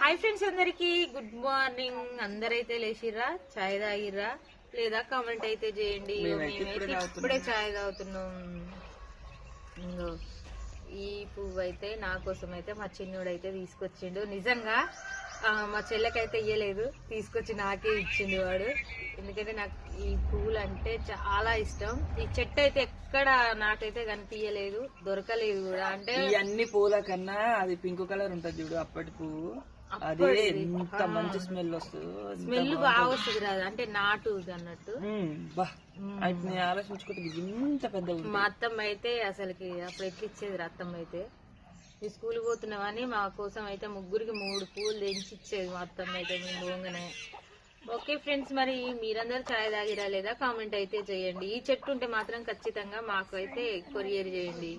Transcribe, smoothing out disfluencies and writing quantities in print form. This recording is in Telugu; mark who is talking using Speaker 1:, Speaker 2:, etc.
Speaker 1: హాయ్ ఫ్రెండ్స్, అందరికి గుడ్ మార్నింగ్. అందరైతే లేచిర్రా, చాయ్ తాగిర్రా లేదా కామెంట్ అయితే చేయండి. మేమైతే ఇప్పుడే చాయ్ తాగుతున్నాం. ఇంగో ఈ పువ్వు అయితే నా కోసం అయితే మా చిన్నోడు అయితే తీసుకొచ్చిండు. నిజంగా మా చెల్లెకైతే ఇయ్యలేదు, తీసుకొచ్చి నాకే ఇచ్చిండు వాడు. ఎందుకంటే నాకు ఈ పువ్వులు అంటే చాలా ఇష్టం. ఈ చెట్టు అయితే ఎక్కడ నాకైతే కనిపించలేదు, దొరకలేదు కూడా. అంటే
Speaker 2: ఈ అన్ని పూల కన్నా అది పింక్ కలర్ ఉంటది చూడు, అప్పటి పువ్వు. అది ఎంత మంచి స్మెల్ వస్తుంది,
Speaker 1: స్మెల్ బాగా వస్తుంది రాదు, అంటే నాటు అన్నట్టు.
Speaker 2: నేను ఆలోచించుకుంటే ఇంత పెద్ద.
Speaker 1: మా అత్తమ్మ అయితే అసలుకి అప్పుడు ఎట్లా ఇచ్చేది అత్తమ్మ అయితే. ఈ స్కూల్ పోతున్నామని మా కోసం అయితే ముగ్గురికి 3 పూలు తెంచి ఇచ్చేది మా అత్తమ్మ అయితే మేము పోగానే. ఓకే ఫ్రెండ్స్, మరి మీరందరూ చాయ్ తాగిరా లేదా కామెంట్ అయితే చేయండి. ఈ చెట్టు ఉంటే మాత్రం ఖచ్చితంగా మాకు అయితే కొరియర్ చేయండి.